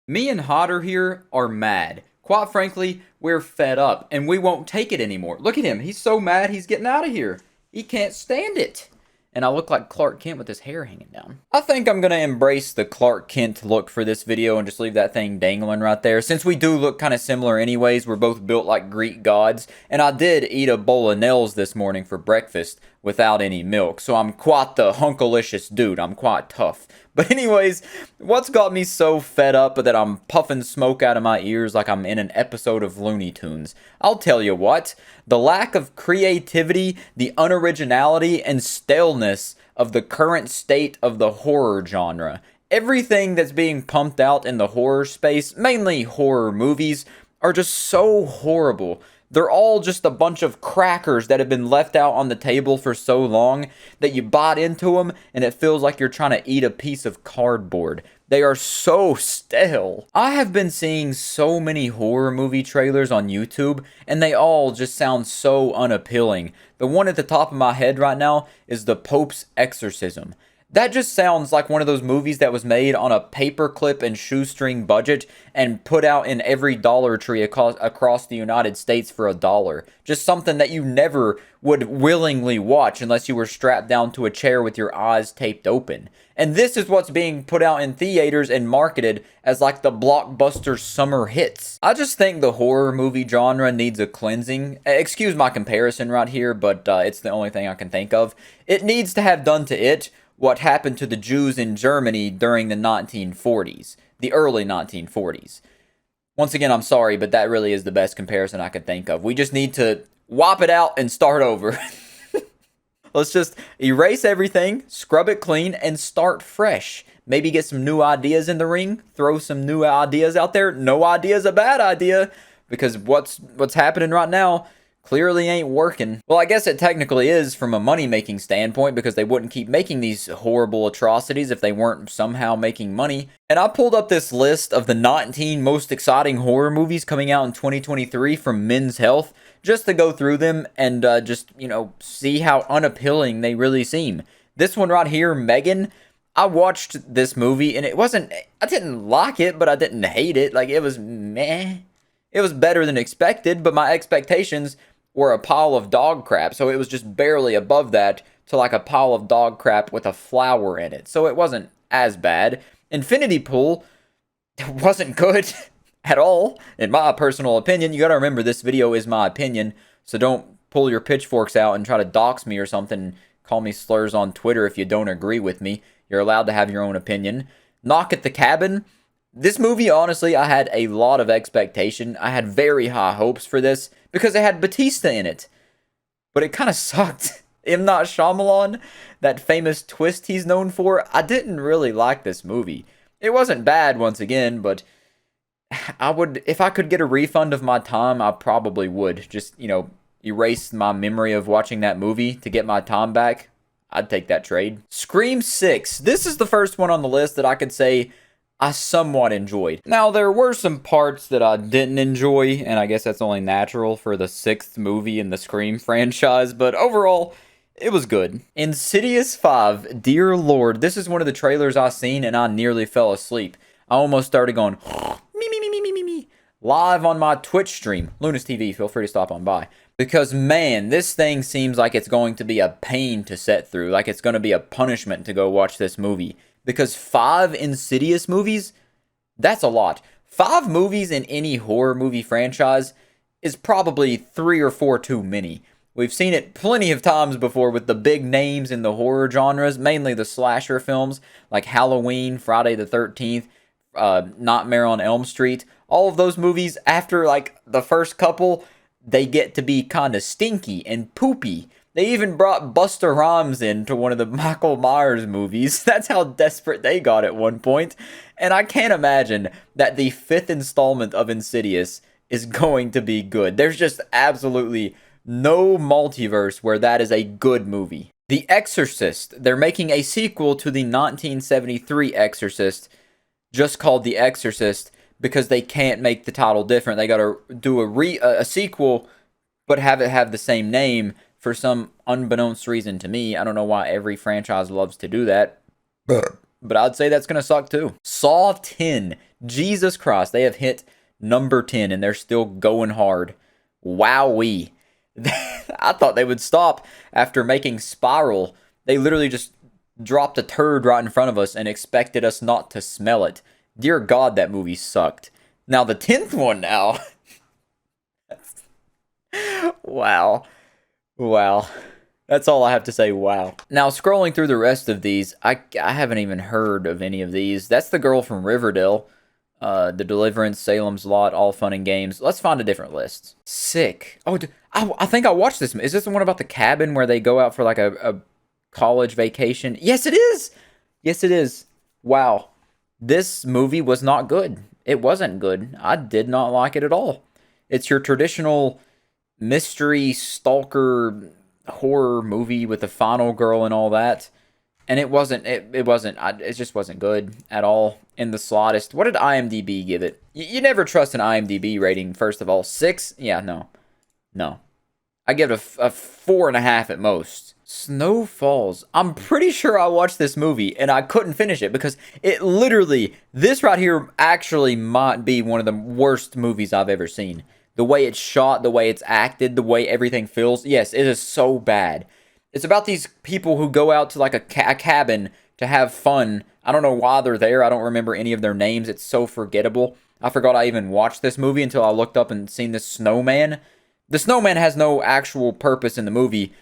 Me and Hodder here are mad. Quite frankly, we're fed up and we won't take it anymore. Look at him. He's so mad he's getting out of here. He can't stand it. And I look like Clark Kent with his hair hanging down. I think I'm going to embrace the Clark Kent look for this video and just leave that thing dangling right there. Since we do look kind of similar anyways, we're both built like Greek gods. And I did eat a bowl of nails this morning for breakfast without any milk. So I'm quite the hunkalicious dude. I'm quite tough. But anyways, what's got me so fed up that I'm puffing smoke out of my ears like I'm in an episode of Looney Tunes? I'll tell you what, the lack of creativity, the unoriginality, and staleness of the current state of the horror genre. Everything that's being pumped out in the horror space, mainly horror movies, are just so horrible. They're all just a bunch of crackers that have been left out on the table for so long that you bite into them and it feels like you're trying to eat a piece of cardboard. They are so stale. I have been seeing so many horror movie trailers on YouTube and they all just sound so unappealing. The one at the top of my head right now is The Pope's Exorcism. That just sounds like one of those movies that was made on a paperclip and shoestring budget and put out in every Dollar Tree across the United States for $1. Just something that you never would willingly watch unless you were strapped down to a chair with your eyes taped open. And this is what's being put out in theaters and marketed as like the blockbuster summer hits. I just think the horror movie genre needs a cleansing. Excuse my comparison right here, but it's the only thing I can think of. It needs to have done to it what happened to the Jews in Germany during the 1940s, the early 1940s. Once again, I'm sorry, but that really is the best comparison I could think of. We just need to whop it out and start over. Let's just erase everything, scrub it clean, and start fresh. Maybe get some new ideas in the ring, throw some new ideas out there. No idea is a bad idea, because what's happening right now clearly ain't working. Well, I guess it technically is from a money-making standpoint because they wouldn't keep making these horrible atrocities if they weren't somehow making money. And I pulled up this list of the 19 most exciting horror movies coming out in 2023 from Men's Health just to go through them and see how unappealing they really seem. This one right here, Megan, I watched this movie and I didn't like it, but I didn't hate it. Like, it was meh. It was better than expected, but my expectations were a pile of dog crap, so it was just barely above that to like a pile of dog crap with a flower in it. So it wasn't as bad. Infinity Pool wasn't good at all, in my personal opinion. You gotta remember, this video is my opinion, so don't pull your pitchforks out and try to dox me or something, call me slurs on Twitter if you don't agree with me. You're allowed to have your own opinion. Knock at the Cabin. This movie, honestly, I had a lot of expectation. I had very high hopes for this because it had Batista in it. But it kind of sucked. M. Night Shyamalan, that famous twist he's known for, I didn't really like this movie. It wasn't bad, once again, but if I could get a refund of my time, I probably would. Just, erase my memory of watching that movie to get my time back. I'd take that trade. Scream 6. This is the first one on the list that I could say I somewhat enjoyed. Now, there were some parts that I didn't enjoy, and I guess that's only natural for the 6th movie in the Scream franchise, but overall, it was good. Insidious 5, dear lord, this is one of the trailers I seen and I nearly fell asleep. I almost started going, me, live on my Twitch stream. Luneist TV, feel free to stop on by. Because, man, this thing seems like it's going to be a pain to set through, like it's going to be a punishment to go watch this movie. Because 5 Insidious movies, that's a lot. 5 movies in any horror movie franchise is probably 3 or 4 too many. We've seen it plenty of times before with the big names in the horror genres, mainly the slasher films like Halloween, Friday the 13th, Nightmare on Elm Street. All of those movies, after like the first couple, they get to be kind of stinky and poopy. They even brought Busta Rhymes into one of the Michael Myers movies. That's how desperate they got at one point. And I can't imagine that the 5th installment of Insidious is going to be good. There's just absolutely no multiverse where that is a good movie. The Exorcist. They're making a sequel to the 1973 Exorcist, just called The Exorcist, because they can't make the title different. They gotta do a sequel, but have it have the same name. For some unbeknownst reason to me, I don't know why every franchise loves to do that. but I'd say that's gonna suck too. Saw 10. Jesus Christ, they have hit number 10 and they're still going hard. Wowee. I thought they would stop after making Spiral. They literally just dropped a turd right in front of us and expected us not to smell it. Dear God, that movie sucked. Now the 10th one now. Wow. Wow. That's all I have to say, wow. Now, scrolling through the rest of these, I haven't even heard of any of these. That's the girl from Riverdale. The Deliverance, Salem's Lot, All Fun and Games. Let's find a different list. Sick. Oh, I think I watched this. Is this the one about the cabin where they go out for like a college vacation? Yes, it is. Yes, it is. Wow. This movie was not good. It wasn't good. I did not like it at all. It's your traditional mystery stalker horror movie with the final girl and all that. And it wasn't, it just wasn't good at all in the slightest. What did IMDb give it? You never trust an IMDb rating, first of all. 6? Yeah, no. No. I give it a 4.5 at most. Snow Falls. I'm pretty sure I watched this movie and I couldn't finish it because it literally, this right here actually might be one of the worst movies I've ever seen. The way it's shot, the way it's acted, the way everything feels. Yes, it is so bad. It's about these people who go out to like a cabin to have fun. I don't know why they're there. I don't remember any of their names. It's so forgettable. I forgot I even watched this movie until I looked up and seen this snowman. The snowman has no actual purpose in the movie.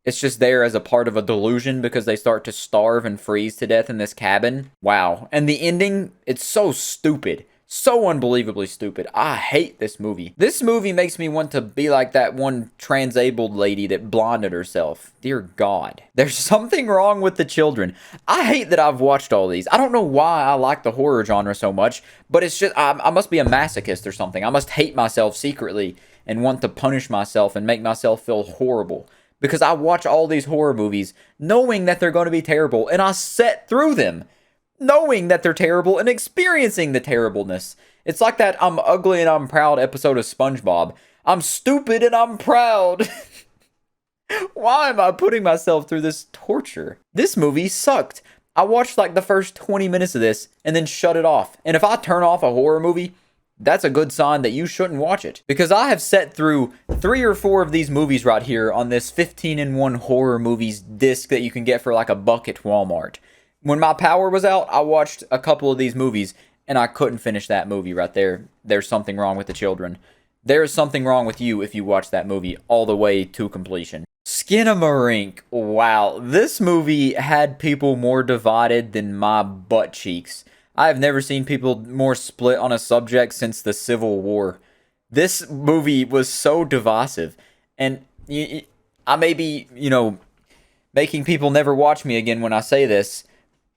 It's just there as a part of a delusion because they start to starve and freeze to death in this cabin. Wow. And the ending, it's so stupid. So unbelievably stupid. I hate this movie. This movie makes me want to be like that one transabled lady that blinded herself. Dear God. There's something wrong with the children. I hate that I've watched all these. I don't know why I like the horror genre so much, but it's just, I must be a masochist or something. I must hate myself secretly and want to punish myself and make myself feel horrible. Because I watch all these horror movies knowing that they're going to be terrible, and I sit through them knowing that they're terrible and experiencing the terribleness. It's like that I'm ugly and I'm proud episode of SpongeBob. I'm stupid and I'm proud. Why am I putting myself through this torture? This movie sucked. I watched like the first 20 minutes of this and then shut it off. And if I turn off a horror movie, that's a good sign that you shouldn't watch it. Because I have sat through 3 or 4 of these movies right here on this 15-in-1 horror movies disc that you can get for like a buck at Walmart. When my power was out, I watched a couple of these movies, and I couldn't finish that movie right there. There's something wrong with the children. There's something wrong with you if you watch that movie all the way to completion. Skinamarink. Wow, this movie had people more divided than my butt cheeks. I have never seen people more split on a subject since the Civil War. This movie was so divisive, and I may be, making people never watch me again when I say this,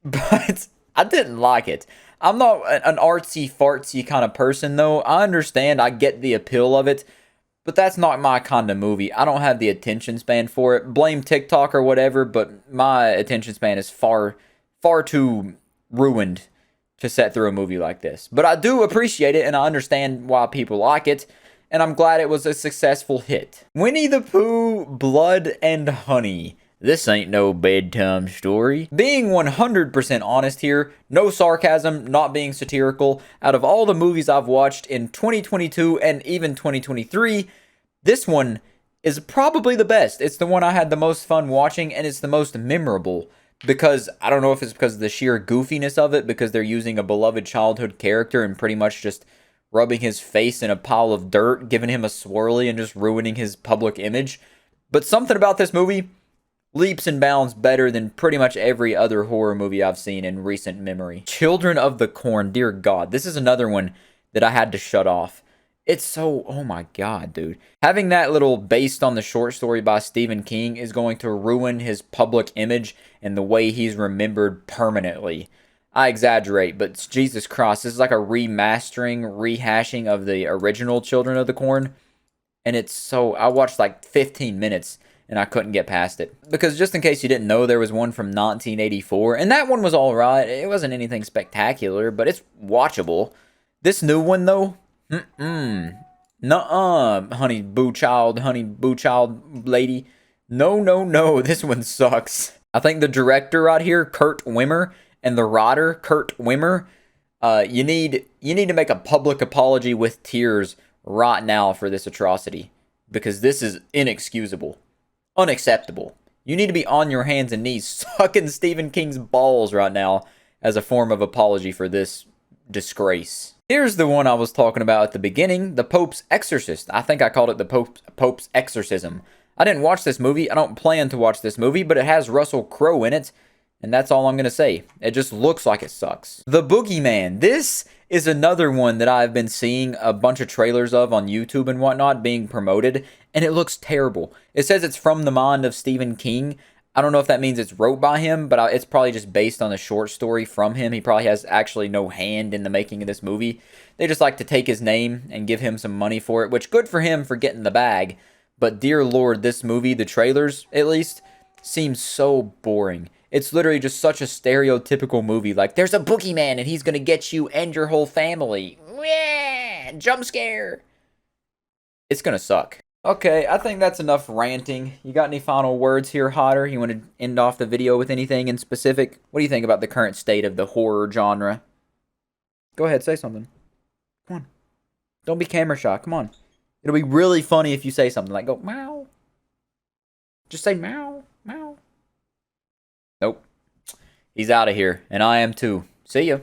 but I didn't like it. I'm not an artsy-fartsy kind of person, though. I understand, I get the appeal of it, but that's not my kind of movie. I don't have the attention span for it. Blame TikTok or whatever, but my attention span is far too ruined to sit through a movie like this. But I do appreciate it, and I understand why people like it, and I'm glad it was a successful hit. Winnie the Pooh, Blood and Honey. This ain't no bedtime story. Being 100% honest here, no sarcasm, not being satirical, out of all the movies I've watched in 2022 and even 2023, this one is probably the best. It's the one I had the most fun watching, and it's the most memorable. Because, I don't know if it's because of the sheer goofiness of it, because they're using a beloved childhood character and pretty much just rubbing his face in a pile of dirt, giving him a swirly and just ruining his public image. But something about this movie leaps and bounds better than pretty much every other horror movie I've seen in recent memory. Children of the Corn, dear God. This is another one that I had to shut off. It's so, oh my God, dude. Having that little based on the short story by Stephen King is going to ruin his public image and the way he's remembered permanently. I exaggerate, but Jesus Christ, this is like a remastering, rehashing of the original Children of the Corn. And it's so, I watched like 15 minutes and I couldn't get past it. Because just in case you didn't know, there was one from 1984, and that one was alright. It wasn't anything spectacular, but it's watchable. This new one, though, nuh-uh, honey boo child lady. No, this one sucks. I think the director right here, Kurt Wimmer, and the writer, Kurt Wimmer, you need to make a public apology with tears right now for this atrocity, because this is inexcusable, unacceptable. You need to be on your hands and knees sucking Stephen King's balls right now as a form of apology for this disgrace. Here's the one I was talking about at the beginning, The Pope's Exorcist. I think I called it The Pope's Exorcism. I didn't watch this movie. I don't plan to watch this movie, but it has Russell Crowe in it, and that's all I'm going to say. It just looks like it sucks. The Boogeyman. This is another one that I've been seeing a bunch of trailers of on YouTube and whatnot being promoted, and it looks terrible. It says it's from the mind of Stephen King. I don't know if that means it's wrote by him, but it's probably just based on a short story from him. He probably has actually no hand in the making of this movie. They just like to take his name and give him some money for it, which good for him for getting the bag. But dear Lord, this movie, the trailers at least, seems so boring. It's literally just such a stereotypical movie. Like, there's a boogeyman and he's going to get you and your whole family. Yeah, jump scare. It's going to suck. Okay, I think that's enough ranting. You got any final words here, Hodder? You want to end off the video with anything in specific? What do you think about the current state of the horror genre? Go ahead, say something. Come on. Don't be camera shy. Come on. It'll be really funny if you say something like, go, meow. Just say meow, meow. Nope. He's out of here, and I am too. See ya.